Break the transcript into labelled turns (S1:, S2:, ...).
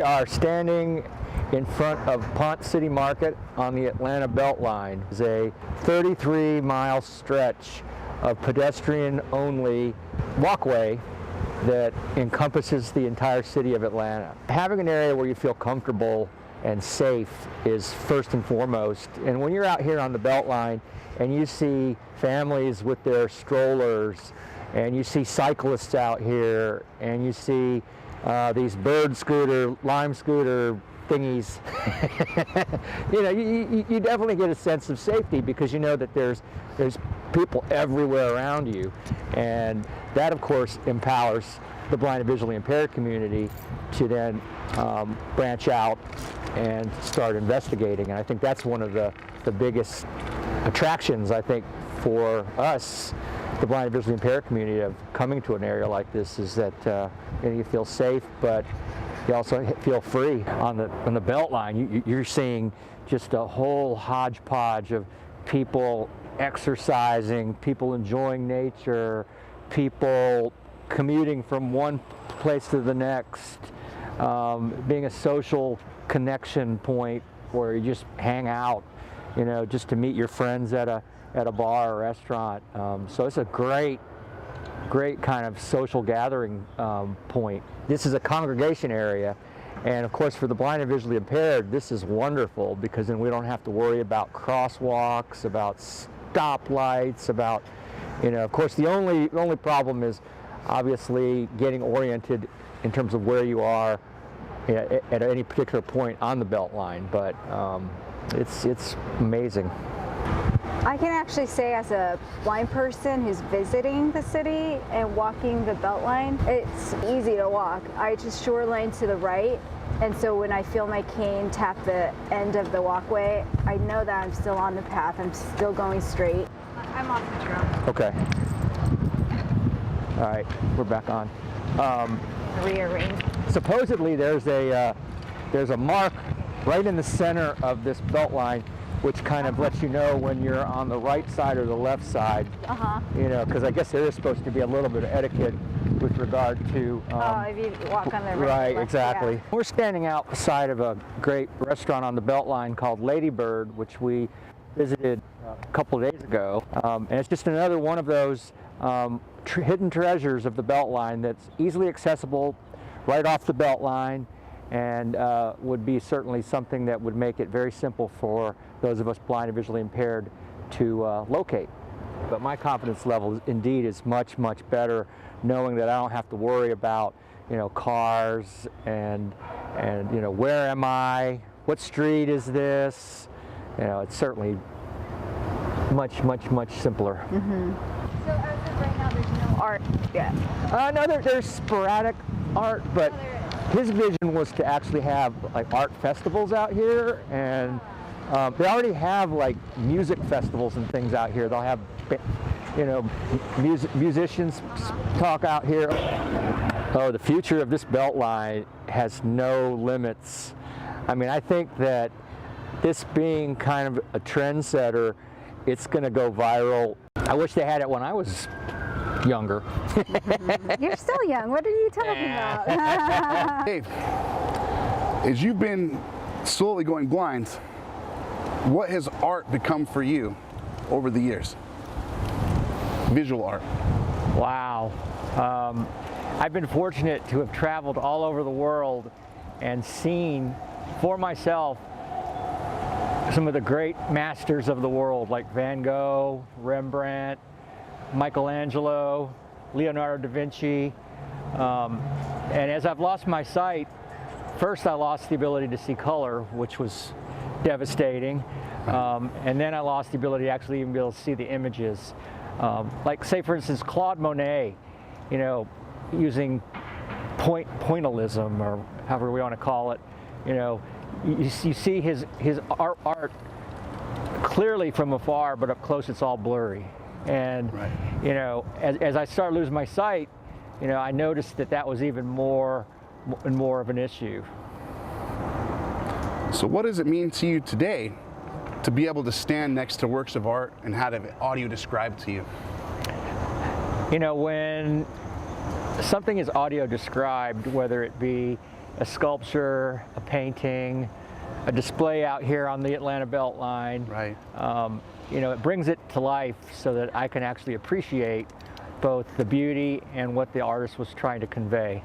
S1: We are standing in front of Ponce City Market on the Atlanta Beltline. It's a 33-mile stretch of pedestrian-only walkway that encompasses the entire city of Atlanta. Having an area where you feel comfortable and safe is first and foremost. And when you're out here on the Beltline and you see families with their strollers, and you see cyclists out here, and you see these bird scooter, lime scooter thingies, you definitely get a sense of safety because you know that there's people everywhere around you, and that of course empowers the blind and visually impaired community to then branch out and start investigating. And I think that's one of the biggest attractions, I think, for us, the blind and visually impaired community, of coming to an area like this, is that you feel safe, but you also feel free. On the Beltline, you're seeing just a whole hodgepodge of people exercising, people enjoying nature, people commuting from one place to the next, being a social connection point where you just hang out, just to meet your friends at a bar or restaurant. So it's a great kind of social gathering point. This is a congregation area, and of course for the blind and visually impaired, this is wonderful because then we don't have to worry about crosswalks, about stoplights, about, of course the only problem is obviously getting oriented in terms of where you are at any particular point on the Beltline, but it's amazing.
S2: I can actually say, as a blind person who's visiting the city and walking the Beltline, it's easy to walk. I just shoreline to the right, and so when I feel my cane tap the end of the walkway, I know that I'm still on the path. I'm still going straight. I'm off the trail.
S1: Okay. All right, we're back on.
S2: Rearrange.
S1: Supposedly there's a mark right in the center of this Beltline, which kind of lets you know when you're on the right side or the left side. Because I guess there is supposed to be a little bit of etiquette with regard to
S2: if you walk on the
S1: right,
S2: left,
S1: exactly.
S2: yeah.
S1: We're standing outside of a great restaurant on the Beltline called Lady Bird, which we visited a couple of days ago, and it's just another one of those hidden treasures of the Beltline that's easily accessible right off the Beltline, and would be certainly something that would make it very simple for those of us blind and visually impaired to locate. But my confidence level indeed is much, much better knowing that I don't have to worry about cars and where am I, what street is this. It's certainly much, much, much simpler.
S2: So as of right now, there's no art yet?
S1: No, there's sporadic art, but his vision was to actually have like art festivals out here, and they already have like music festivals and things out here. They'll have musicians talk out here. Oh, the future of this Beltline has no limits. I mean, I think that this being kind of a trendsetter, it's going to go viral. I wish they had it when I was younger.
S2: You're still young. What are you talking about?
S3: Dave, as you've been slowly going blind, what has art become for you over the years? Visual art.
S1: Wow. I've been fortunate to have traveled all over the world and seen for myself some of the great masters of the world, like Van Gogh, Rembrandt, Michelangelo, Leonardo da Vinci. And as I've lost my sight, first I lost the ability to see color, which was devastating. And then I lost the ability to actually even be able to see the images. Like, say for instance, Claude Monet, using pointillism, or however we want to call it, you see his art clearly from afar, but up close it's all blurry. And
S3: right.
S1: As I started losing my sight, I noticed that was even more and more of an issue.
S3: So what does it mean to you today to be able to stand next to works of art and have it audio described to you?
S1: When something is audio described, whether it be a sculpture, a painting, a display out here on the Atlanta Beltline.
S3: Right.
S1: You know, it brings it to life so that I can actually appreciate both the beauty and what the artist was trying to convey.